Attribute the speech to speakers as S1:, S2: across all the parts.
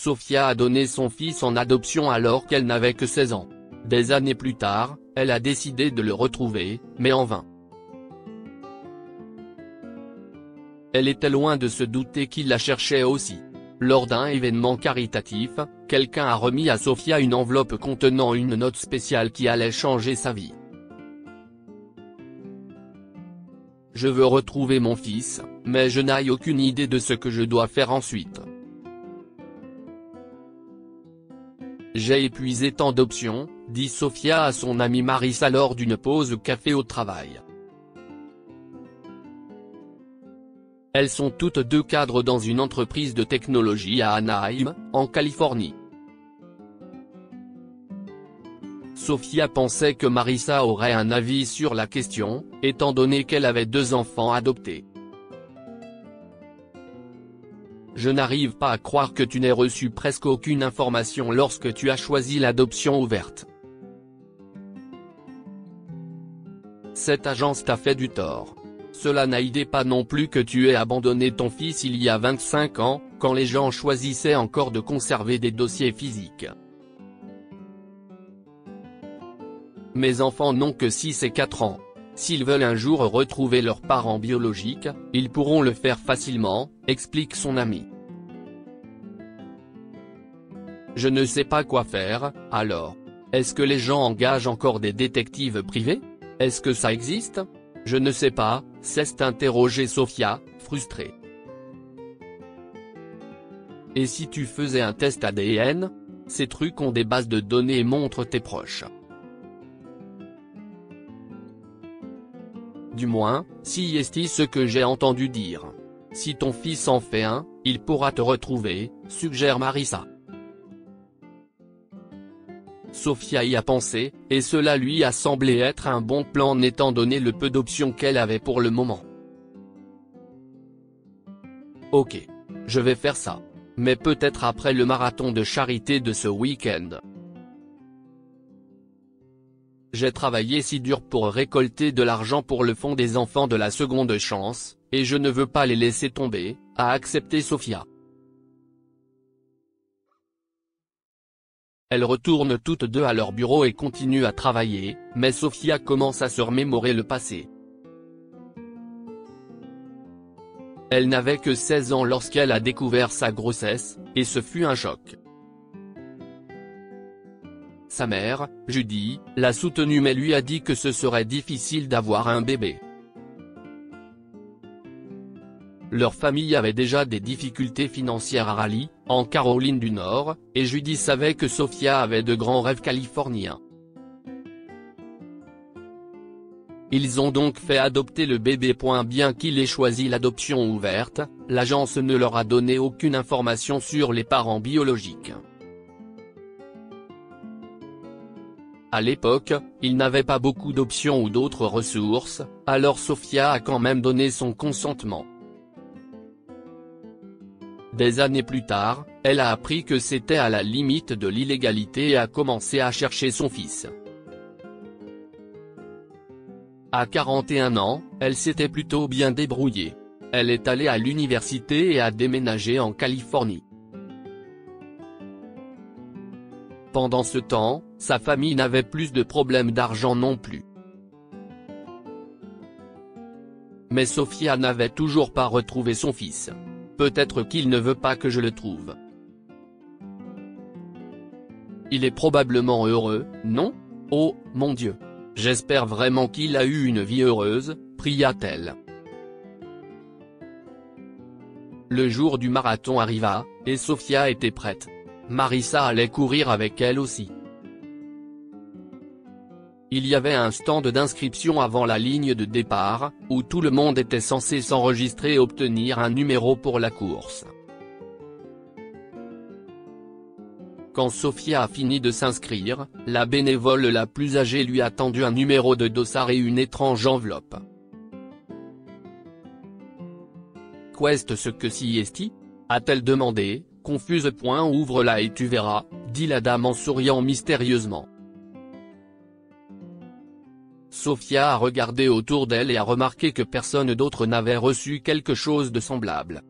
S1: Sofia a donné son fils en adoption alors qu'elle n'avait que 16 ans. Des années plus tard, elle a décidé de le retrouver, mais en vain. Elle était loin de se douter qu'il la cherchait aussi. Lors d'un événement caritatif, quelqu'un a remis à Sofia une enveloppe contenant une note spéciale qui allait changer sa vie. Je veux retrouver mon fils, mais je n'ai aucune idée de ce que je dois faire ensuite. J'ai épuisé tant d'options, dit Sofia à son amie Marissa lors d'une pause café au travail. Elles sont toutes deux cadres dans une entreprise de technologie à Anaheim, en Californie. Sofia pensait que Marissa aurait un avis sur la question, étant donné qu'elle avait 2 enfants adoptés. Je n'arrive pas à croire que tu n'aies reçu presque aucune information lorsque tu as choisi l'adoption ouverte. Cette agence t'a fait du tort. Cela n'a aidé pas non plus que tu aies abandonné ton fils il y a 25 ans, quand les gens choisissaient encore de conserver des dossiers physiques. Mes enfants n'ont que 6 et 4 ans. S'ils veulent un jour retrouver leurs parents biologiques, ils pourront le faire facilement, explique son ami. Je ne sais pas quoi faire, alors. Est-ce que les gens engagent encore des détectives privés? Est-ce que ça existe? Je ne sais pas, s'est interrogée Sofia, frustrée. Et si tu faisais un test ADN? Ces trucs ont des bases de données et montrent tes proches. Du moins, si est ce que j'ai entendu dire. Si ton fils en fait un, il pourra te retrouver, suggère Marissa. Sofia y a pensé, et cela lui a semblé être un bon plan étant donné le peu d'options qu'elle avait pour le moment. Ok. Je vais faire ça. Mais peut-être après le marathon de charité de ce week-end. J'ai travaillé si dur pour récolter de l'argent pour le fonds des enfants de la seconde chance, et je ne veux pas les laisser tomber, a accepté Sofia. Elles retournent toutes deux à leur bureau et continuent à travailler, mais Sofia commence à se remémorer le passé. Elle n'avait que 16 ans lorsqu'elle a découvert sa grossesse, et ce fut un choc. Sa mère, Judy, l'a soutenue mais lui a dit que ce serait difficile d'avoir un bébé. Leur famille avait déjà des difficultés financières à Raleigh, en Caroline du Nord, et Judy savait que Sofia avait de grands rêves californiens. Ils ont donc fait adopter le bébé. Bien qu'il ait choisi l'adoption ouverte, l'agence ne leur a donné aucune information sur les parents biologiques. À l'époque, ils n'avaient pas beaucoup d'options ou d'autres ressources, alors Sofia a quand même donné son consentement. Des années plus tard, elle a appris que c'était à la limite de l'illégalité et a commencé à chercher son fils. À 41 ans, elle s'était plutôt bien débrouillée. Elle est allée à l'université et a déménagé en Californie. Pendant ce temps, sa famille n'avait plus de problèmes d'argent non plus. Mais Sofia n'avait toujours pas retrouvé son fils. Peut-être qu'il ne veut pas que je le trouve. Il est probablement heureux, non? Oh, mon Dieu. J'espère vraiment qu'il a eu une vie heureuse, pria-t-elle. Le jour du marathon arriva, et Sofia était prête. Marissa allait courir avec elle aussi. Il y avait un stand d'inscription avant la ligne de départ, où tout le monde était censé s'enregistrer et obtenir un numéro pour la course. Quand Sofia a fini de s'inscrire, la bénévole la plus âgée lui a tendu un numéro de dossard et une étrange enveloppe. Qu'est-ce que c'est? A-t-elle demandé, confuse. Ouvre-la et tu verras, dit la dame en souriant mystérieusement. Sofia a regardé autour d'elle et a remarqué que personne d'autre n'avait reçu quelque chose de semblable.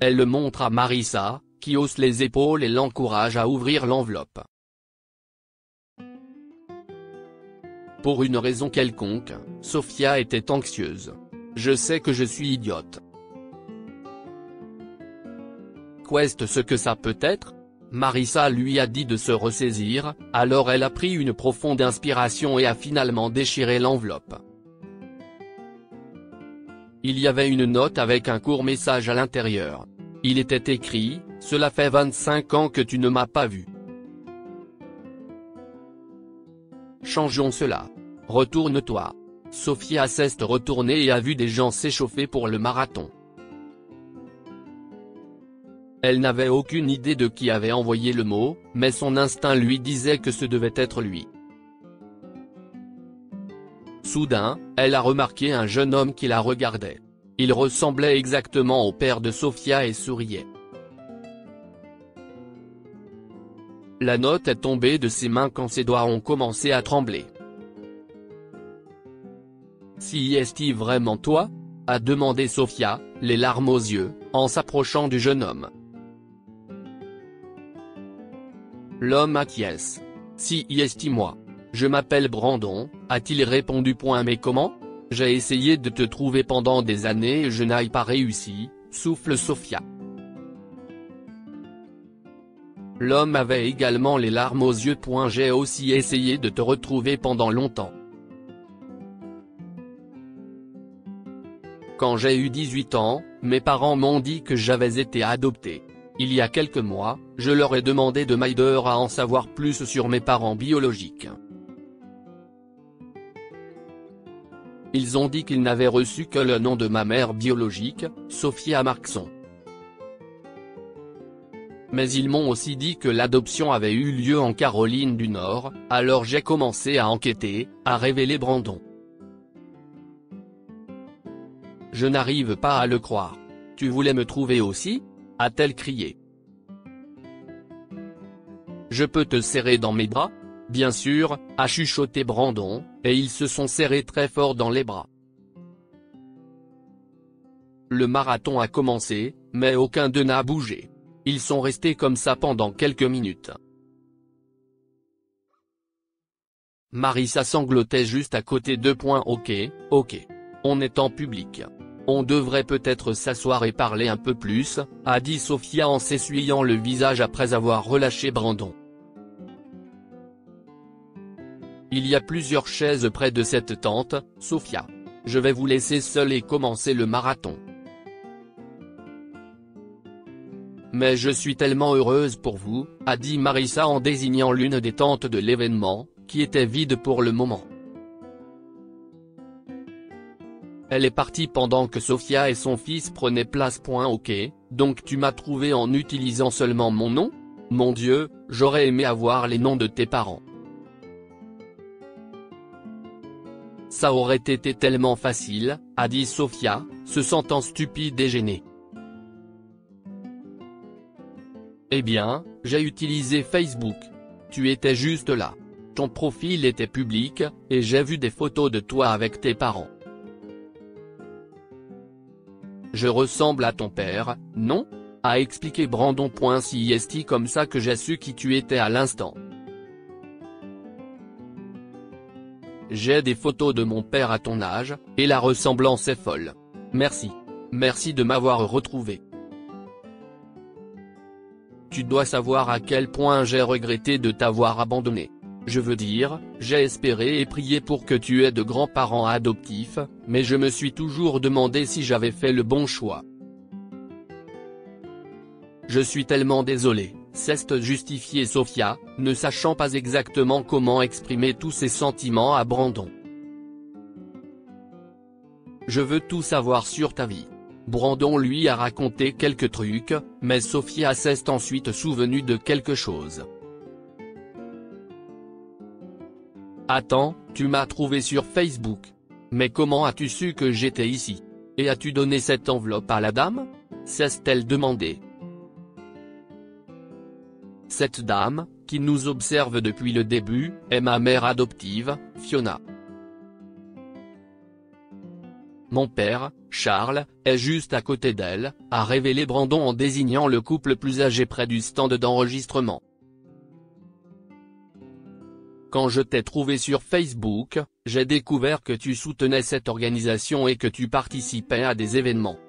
S1: Elle le montre à Marissa, qui hausse les épaules et l'encourage à ouvrir l'enveloppe. Pour une raison quelconque, Sofia était anxieuse. « Je sais que je suis idiote. Qu'est-ce ce que ça peut être ?» Marissa lui a dit de se ressaisir, alors elle a pris une profonde inspiration et a finalement déchiré l'enveloppe. Il y avait une note avec un court message à l'intérieur. Il était écrit « Cela fait 25 ans que tu ne m'as pas vu. Changeons cela. Retourne-toi. » Sofia s'est retournée et a vu des gens s'échauffer pour le marathon. Elle n'avait aucune idée de qui avait envoyé le mot, mais son instinct lui disait que ce devait être lui. Soudain, elle a remarqué un jeune homme qui la regardait. Il ressemblait exactement au père de Sofia et souriait. La note est tombée de ses mains quand ses doigts ont commencé à trembler. « Si est-il vraiment toi ?» a demandé Sofia, les larmes aux yeux, en s'approchant du jeune homme. L'homme acquiesce. « Si est-il moi. Je m'appelle Brandon », a-t-il répondu. « Mais comment ? J'ai essayé de te trouver pendant des années et je n'ai pas réussi », souffle Sofia. L'homme avait également les larmes aux yeux. « J'ai aussi essayé de te retrouver pendant longtemps. Quand j'ai eu 18 ans, mes parents m'ont dit que j'avais été adopté. Il y a quelques mois, je leur ai demandé de m'aider à en savoir plus sur mes parents biologiques. Ils ont dit qu'ils n'avaient reçu que le nom de ma mère biologique, Sofia Marxon. Mais ils m'ont aussi dit que l'adoption avait eu lieu en Caroline du Nord, alors j'ai commencé à enquêter, a révélé Brandon. Je n'arrive pas à le croire. Tu voulais me trouver aussi ? A-t-elle crié. Je peux te serrer dans mes bras ? Bien sûr, a chuchoté Brandon, et ils se sont serrés très fort dans les bras. Le marathon a commencé, mais aucun d'eux n'a bougé. Ils sont restés comme ça pendant quelques minutes. Marissa sanglotait juste à côté d'eux. Ok, on est en public. On devrait peut-être s'asseoir et parler un peu plus, a dit Sofia en s'essuyant le visage après avoir relâché Brandon. Il y a plusieurs chaises près de cette tente, Sofia. Je vais vous laisser seule et commencer le marathon. Mais je suis tellement heureuse pour vous, a dit Marissa en désignant l'une des tentes de l'événement, qui était vide pour le moment. Elle est partie pendant que Sofia et son fils prenaient place. Ok, donc tu m'as trouvé en utilisant seulement mon nom ? Mon Dieu, j'aurais aimé avoir les noms de tes parents. Ça aurait été tellement facile, a dit Sofia, se sentant stupide et gênée. Eh bien, j'ai utilisé Facebook. Tu étais juste là. Ton profil était public, et j'ai vu des photos de toi avec tes parents. Je ressemble à ton père, non ? A expliqué Brandon. Si est comme ça que j'ai su qui tu étais à l'instant. J'ai des photos de mon père à ton âge, et la ressemblance est folle. Merci. Merci de m'avoir retrouvé. Tu dois savoir à quel point j'ai regretté de t'avoir abandonné. Je veux dire, j'ai espéré et prié pour que tu aies de grands-parents adoptifs, mais je me suis toujours demandé si j'avais fait le bon choix. Je suis tellement désolé, s'est justifiée Sofia, ne sachant pas exactement comment exprimer tous ses sentiments à Brandon. Je veux tout savoir sur ta vie. Brandon lui a raconté quelques trucs, mais Sofia s'est ensuite souvenue de quelque chose. Attends, tu m'as trouvé sur Facebook. Mais comment as-tu su que j'étais ici ? Et as-tu donné cette enveloppe à la dame ? S'est-elle demandé. Cette dame, qui nous observe depuis le début, est ma mère adoptive, Fiona. Mon père, Charles, est juste à côté d'elle, a révélé Brandon en désignant le couple plus âgé près du stand d'enregistrement. Quand je t'ai trouvé sur Facebook, j'ai découvert que tu soutenais cette organisation et que tu participais à des événements.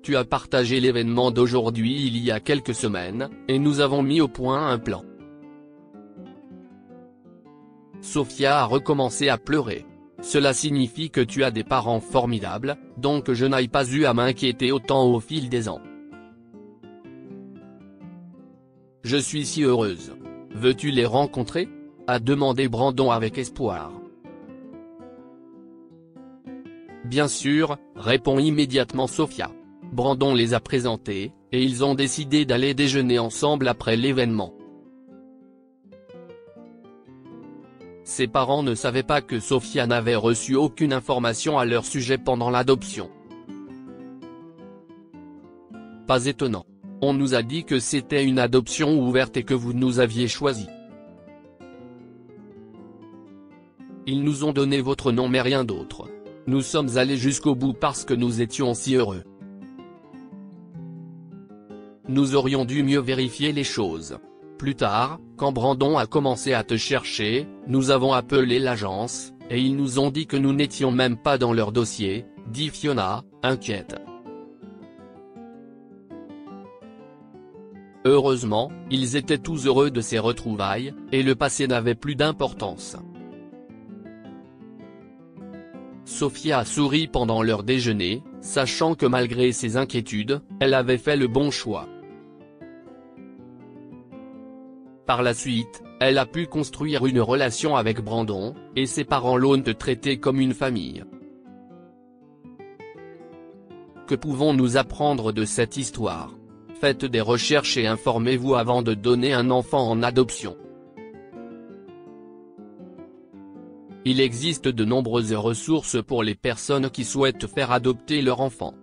S1: Tu as partagé l'événement d'aujourd'hui il y a quelques semaines, et nous avons mis au point un plan. Sophia a recommencé à pleurer. Cela signifie que tu as des parents formidables, donc je n'ai pas eu à m'inquiéter autant au fil des ans. Je suis si heureuse. Veux-tu les rencontrer ? A demandé Brandon avec espoir. Bien sûr, répond immédiatement Sophia. Brandon les a présentés, et ils ont décidé d'aller déjeuner ensemble après l'événement. Ses parents ne savaient pas que Sophia n'avait reçu aucune information à leur sujet pendant l'adoption. Pas étonnant. On nous a dit que c'était une adoption ouverte et que vous nous aviez choisi. Ils nous ont donné votre nom mais rien d'autre. Nous sommes allés jusqu'au bout parce que nous étions si heureux. Nous aurions dû mieux vérifier les choses. Plus tard, quand Brandon a commencé à te chercher, nous avons appelé l'agence, et ils nous ont dit que nous n'étions même pas dans leur dossier, dit Fiona, inquiète. Heureusement, ils étaient tous heureux de ces retrouvailles, et le passé n'avait plus d'importance. Sophia a souri pendant leur déjeuner, sachant que malgré ses inquiétudes, elle avait fait le bon choix. Par la suite, elle a pu construire une relation avec Brandon, et ses parents l'ont traité comme une famille. Que pouvons-nous apprendre de cette histoire ? Faites des recherches et informez-vous avant de donner un enfant en adoption. Il existe de nombreuses ressources pour les personnes qui souhaitent faire adopter leur enfant.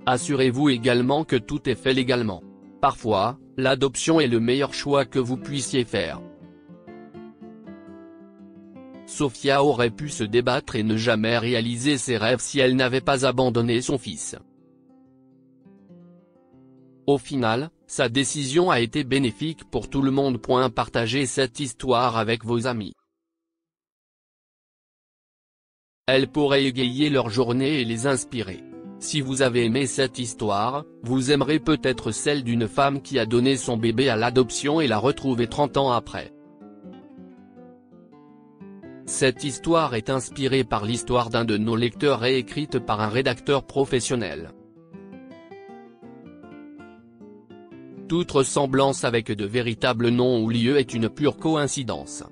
S1: Assurez-vous également que tout est fait légalement. Parfois, l'adoption est le meilleur choix que vous puissiez faire. Sophia aurait pu se débattre et ne jamais réaliser ses rêves si elle n'avait pas abandonné son fils. Au final, sa décision a été bénéfique pour tout le monde. Partagez cette histoire avec vos amis. Elle pourrait égayer leur journée et les inspirer. Si vous avez aimé cette histoire, vous aimerez peut-être celle d'une femme qui a donné son bébé à l'adoption et l'a retrouvé 30 ans après. Cette histoire est inspirée par l'histoire d'un de nos lecteurs et écrite par un rédacteur professionnel. Toute ressemblance avec de véritables noms ou lieux est une pure coïncidence.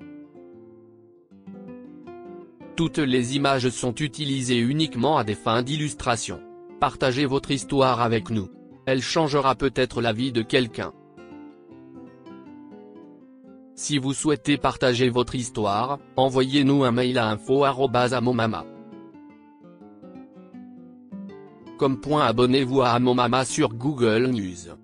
S1: Toutes les images sont utilisées uniquement à des fins d'illustration. Partagez votre histoire avec nous. Elle changera peut-être la vie de quelqu'un. Si vous souhaitez partager votre histoire, envoyez-nous un mail à info@amomama.com. Abonnez-vous à Amomama sur Google News.